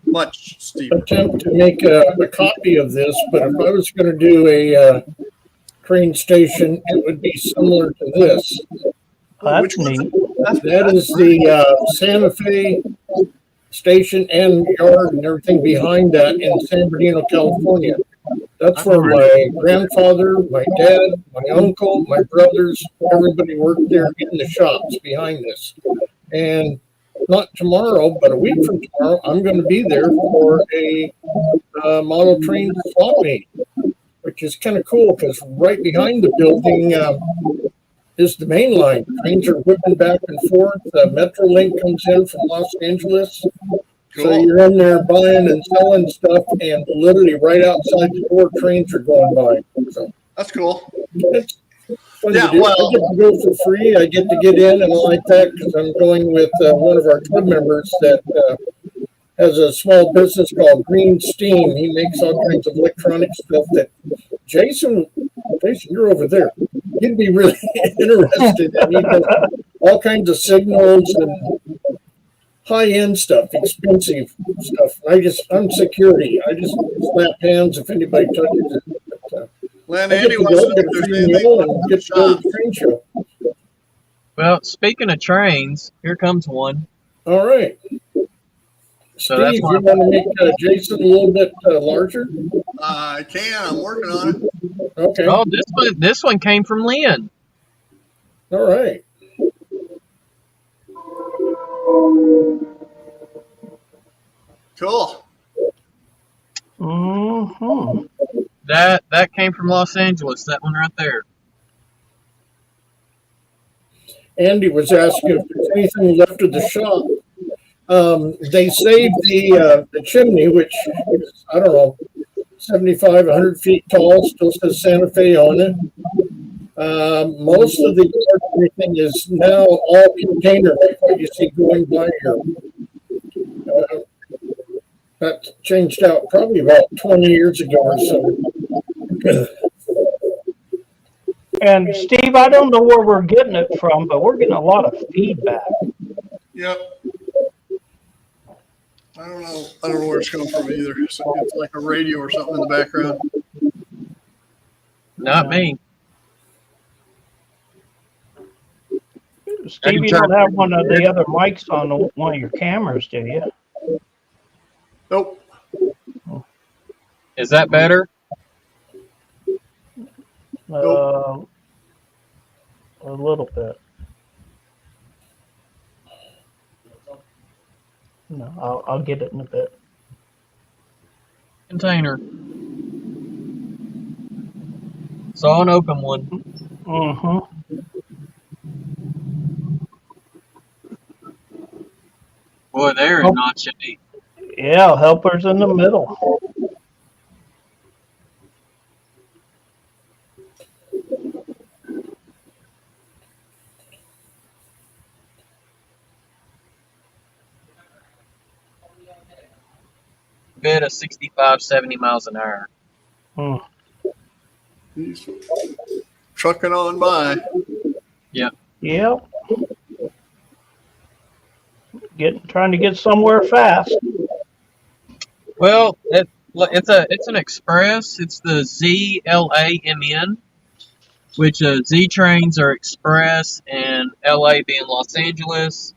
Speaker 1: much steeper.
Speaker 3: attempt to make a copy of this, but if I was going to do a train station, it would be similar to this.
Speaker 2: That's neat.
Speaker 3: That is the Santa Fe station and yard and everything behind that in San Bernardino, California. That's where my grandfather, my dad, my uncle, my brothers, everybody worked there in the shops behind this. And not tomorrow, but a week from tomorrow, I'm going to be there for a model train swap meet, which is kind of cool because right behind the building is the main line. Trains are whipping back and forth. Metrolink comes in from Los Angeles. Cool. So you're in there buying and selling stuff, and literally right outside the door, trains are going by. So
Speaker 1: that's cool.
Speaker 3: It's fun to do. I get to go for free. I get to get in and all like that because I'm going with one of our club members that has a small business called Green Steam. He makes all kinds of electronic stuff that Jason, you're over there. You'd be really interested in. He does all kinds of signals and high-end stuff, expensive stuff. I'm security. I just slap hands if anybody touches it. But,
Speaker 1: Andy wants to
Speaker 3: get to go to the train show.
Speaker 5: Well, speaking of trains, here comes one.
Speaker 3: All right.
Speaker 5: So
Speaker 3: Steve, you want to make Jason a little bit larger?
Speaker 1: I can. I'm working on it.
Speaker 3: Okay.
Speaker 5: Oh, this one came from Lynn.
Speaker 3: All right.
Speaker 1: Cool.
Speaker 5: That came from Los Angeles. That one right there.
Speaker 3: Andy was asking if there's anything left of the shop. They saved the chimney, which is, I don't know, 75, 100 feet tall, still says Santa Fe on it. Most of the everything is now all container, like what you see going by here. That changed out probably about 20 years ago or so.
Speaker 2: And Steve, I don't know where we're getting it from, but we're getting a lot of feedback.
Speaker 1: Yep. I don't know where it's coming from either. So it's like a radio or something in the background.
Speaker 5: Not me.
Speaker 2: Steve, you don't have one of the other mics on one of your cameras, do you?
Speaker 1: Nope.
Speaker 5: Is that better?
Speaker 2: A little bit. No, I'll get it in a bit.
Speaker 5: Container. Saw an open one.
Speaker 2: Mm-hmm.
Speaker 5: Boy, there is
Speaker 2: Oh.
Speaker 5: not shady.
Speaker 2: Yeah, helper's in the middle.
Speaker 5: Bit of 65, 70 miles an hour.
Speaker 2: Hmm.
Speaker 1: He's trucking on by.
Speaker 2: Yep. Trying to get somewhere fast.
Speaker 5: Well, it's an express. It's the ZLAMN, which Z trains are express, and LA being Los Angeles,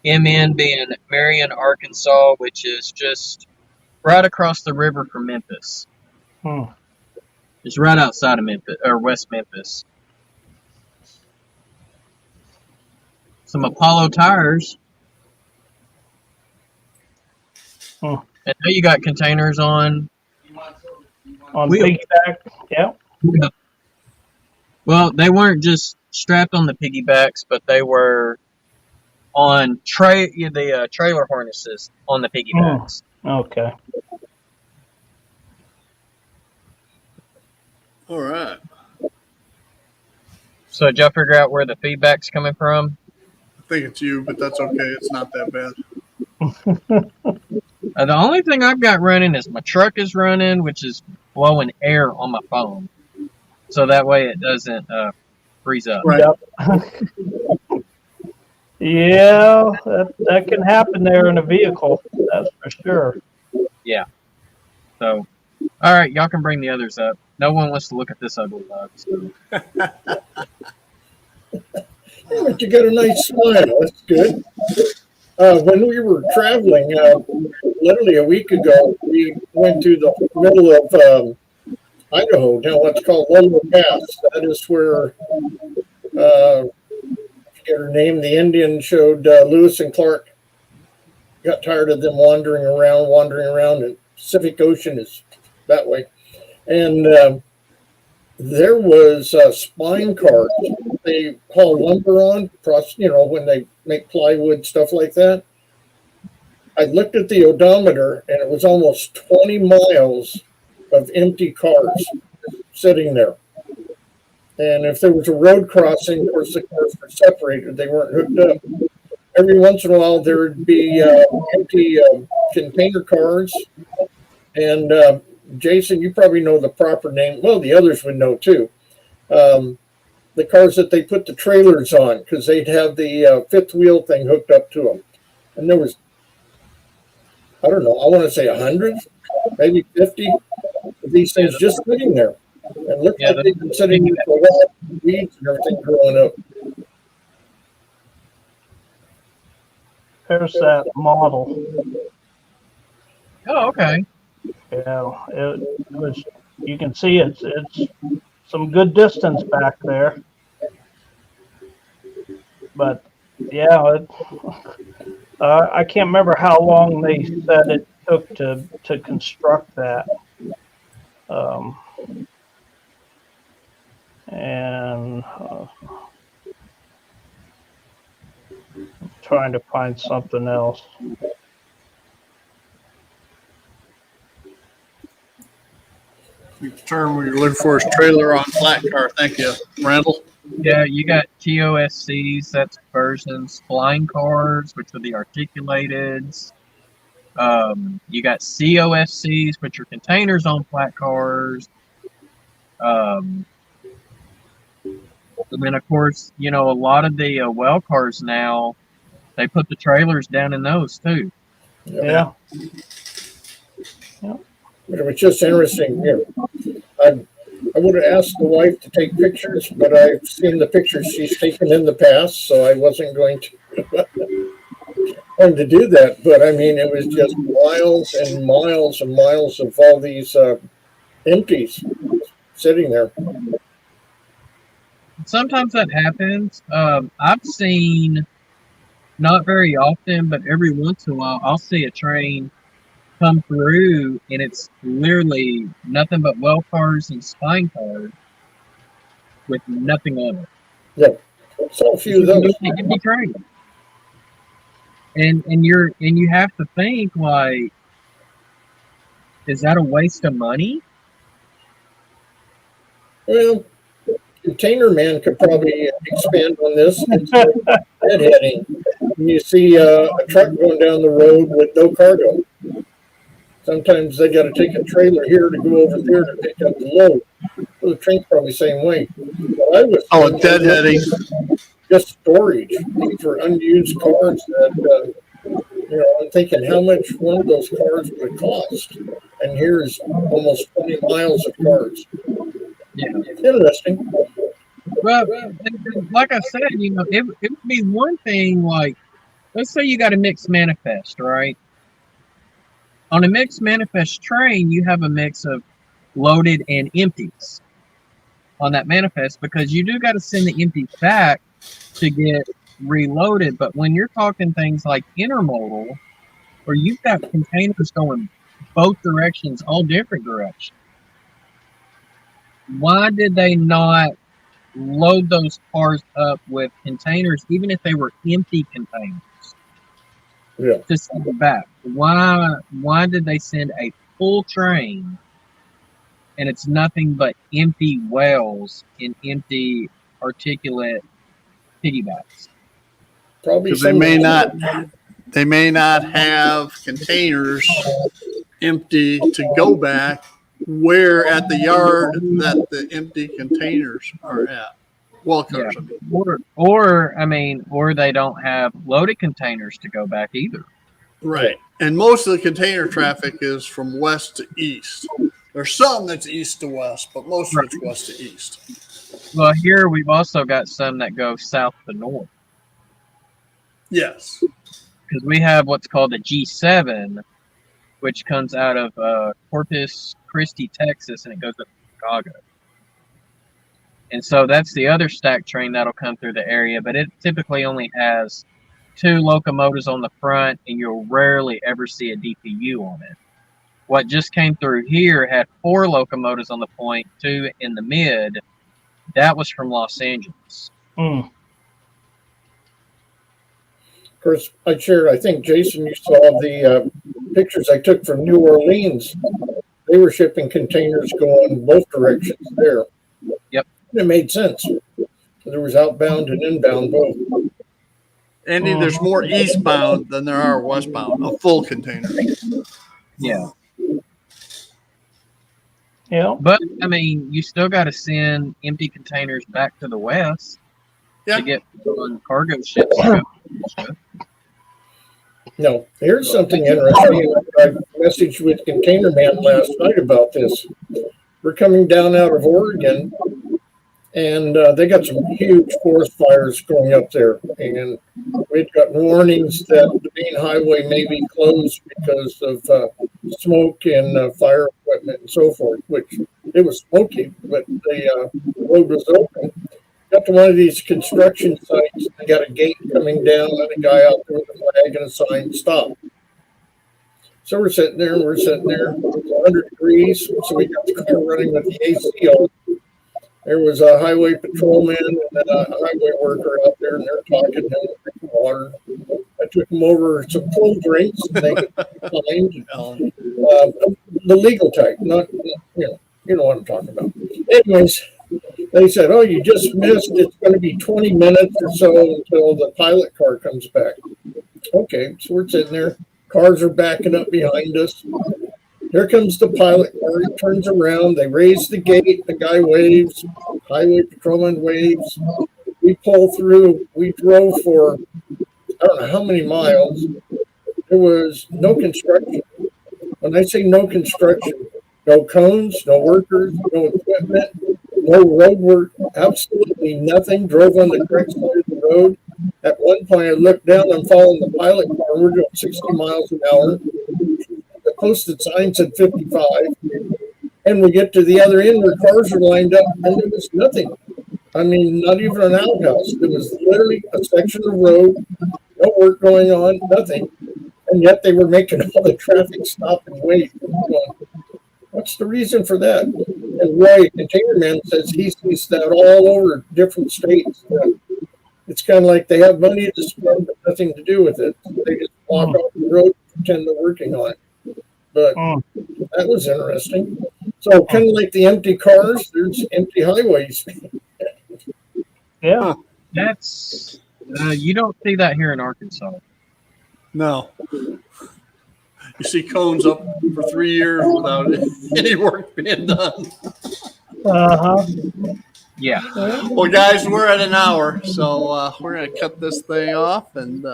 Speaker 5: MN being Marion, Arkansas, which is just right across the river from Memphis.
Speaker 2: Hmm.
Speaker 5: It's right outside of Memphis or West Memphis. Some Apollo tires.
Speaker 2: Hmm.
Speaker 5: And now you got containers on.
Speaker 2: On
Speaker 5: Wheel.
Speaker 2: piggyback. Yep.
Speaker 5: Well, they weren't just strapped on the piggybacks, but they were on trailer harnesses on the piggybacks.
Speaker 2: Okay.
Speaker 1: All right.
Speaker 5: So did y'all figure out where the feedback's coming from?
Speaker 1: I think it's you, but that's okay. It's not that bad.
Speaker 5: The only thing I've got running is my truck is running, which is blowing air on my phone. So that way it doesn't freeze up.
Speaker 1: Right.
Speaker 2: Yep. Yeah, that can happen there in a vehicle. That's for sure.
Speaker 5: So, all right, y'all can bring the others up. No one wants to look at this ugly bug. So.
Speaker 3: Yeah, but you got a nice smile. That's good. When we were traveling, literally a week ago, we went to the middle of Idaho, down what's called Lolo Pass. That is where, I forget her name, the Indian showed Lewis and Clark. Got tired of them wandering around, and Pacific Ocean is that way. And there was spine cars they haul lumber on, when they make plywood, stuff like that. I looked at the odometer, and it was almost 20 miles of empty cars sitting there. And if there was a road crossing, of course, the cars were separated. They weren't hooked up. Every once in a while, there would be empty container cars. And Jason, you probably know the proper name. Well, the others would know too. The cars that they put the trailers on, because they'd have the fifth wheel thing hooked up to them. And there was, I don't know, I want to say 100, maybe 50 of these things just sitting there. And looked like they've been sitting there for a while, weeds and everything growing up.
Speaker 2: There's that model.
Speaker 5: Oh, okay.
Speaker 2: Yeah, it was. You can see it's some good distance back there. But yeah, I can't remember how long they said it took to construct that. And I'm trying to find something else.
Speaker 1: The term we were looking for is trailer on flat car. Thank you, Randall.
Speaker 5: Yeah, you got TOSCs, that's versions, flying cars, which are the articulateds. You got COFCs, which are containers on flat cars. And then, of course, a lot of the well cars now, they put the trailers down in those too.
Speaker 2: Yeah.
Speaker 3: But it was just interesting. I would have asked the wife to take pictures, but I've seen the pictures she's taken in the past, so I wasn't going to do that. But I mean, it was just miles and miles and miles of all these empties sitting there.
Speaker 5: Sometimes that happens. I've seen not very often, but every once in a while, I'll see a train come through, and it's literally nothing but well cars and spine cars with nothing on it.
Speaker 3: Yeah, saw a few of those.
Speaker 5: It can be trained. And you have to think, like, is that a waste of money?
Speaker 3: Well, Container Man could probably expand on this. It's deadheading. When you see a truck going down the road with no cargo, sometimes they got to take a trailer here to go over there to pick up the load. Well, the train's probably the same way. But I was
Speaker 1: deadheading.
Speaker 3: Just storage. These were unused cars that, I'm thinking how much one of those cars would cost. And here's almost 20 miles of cars.
Speaker 5: Yeah.
Speaker 3: Interesting.
Speaker 5: Well, like I said, it would be one thing, like, let's say you got a mixed manifest, right? On a mixed manifest train, you have a mix of loaded and empties on that manifest, because you do got to send the empties back to get reloaded. But when you're talking things like intermodal, where you've got containers going both directions, all different directions, why did they not load those cars up with containers, even if they were empty containers, to send it back? Why did they send a full train and it's nothing but empty wells and empty articulate piggybacks?
Speaker 3: Probably
Speaker 1: Because they may not have containers empty to go back where at the yard that the empty containers are at. Well, cars,
Speaker 5: or they don't have loaded containers to go back either.
Speaker 1: right. And most of the container traffic is from west to east. There's some that's east to west, but most of it's west to east.
Speaker 5: Well, here we've also got some that go south to north.
Speaker 1: Yes.
Speaker 5: Because we have what's called a G7, which comes out of Corpus Christi, Texas, and it goes up to Chicago. And so that's the other stack train that'll come through the area, but it typically only has 2 locomotives on the front, and you'll rarely ever see a DPU on it. What just came through here had 4 locomotives on the point, 2 in the mid. That was from Los Angeles.
Speaker 2: Mm.
Speaker 3: Of course, I think, Jason, you saw the pictures I took from New Orleans. They were shipping containers going both directions there.
Speaker 5: Yep.
Speaker 3: And it made sense. There was outbound and inbound both.
Speaker 1: Andy, there's more eastbound than there are westbound, a full container.
Speaker 5: Yeah.
Speaker 2: Yeah.
Speaker 5: But, you still got to send empty containers back to the west to get on cargo ships.
Speaker 3: No, here's something interesting. I messaged with Container Man last night about this. We're coming down out of Oregon, and they got some huge forest fires going up there. And we'd gotten warnings that the main highway may be closed because of smoke and fire equipment and so forth, which it was smoky, but the road was open. Got to one of these construction sites. They got a gate coming down and a guy out there with a flag and a sign, stop. So we're sitting there, it's 100 degrees. So we got the car running with the AC on. There was a highway patrolman and then a highway worker out there, and they're talking and drinking water. I took them over some cold drinks, and they signed the legal type, not you know what I'm talking about. Anyways, they said, "Oh, you just missed. It's going to be 20 minutes or so until the pilot car comes back." Okay, so we're sitting there. Cars are backing up behind us. Here comes the pilot car. He turns around. They raise the gate. The guy waves. Highway patrolman waves. We pull through. We drove for I don't know how many miles. There was no construction. When I say no construction, no cones, no workers, no equipment, no road work, absolutely nothing. Drove on the correct side of the road. At one point, I looked down. I'm following the pilot car. We're doing 60 miles an hour. The posted sign said 55. And we get to the other end where cars are lined up, and there was nothing. Not even an outhouse. It was literally a section of road, no work going on, nothing. And yet they were making all the traffic stop and wait. What's the reason for that? And Roy, Container Man, says he sees that all over different states. It's kind of like they have money to spend, but nothing to do with it. They just walk off the road and pretend they're working on it. But that was interesting. So kind of like the empty cars, there's empty highways.
Speaker 2: Yeah.
Speaker 5: That's you don't see that here in Arkansas.
Speaker 1: No. You see cones up for 3 years without any work being done.
Speaker 2: Uh-huh.
Speaker 5: Yeah.
Speaker 1: Well, guys, we're at an hour, so we're going to cut this thing off and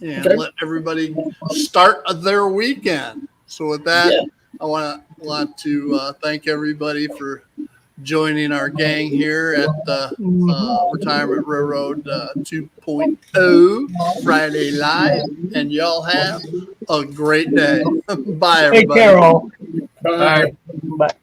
Speaker 3: Okay.
Speaker 1: let everybody start their weekend. So with that, I want to thank everybody for joining our gang here at the Retirement Railroad 2.0 Friday Live, and y'all have a great day. Bye, everybody.
Speaker 2: Take care, all.
Speaker 3: Bye.
Speaker 2: Bye.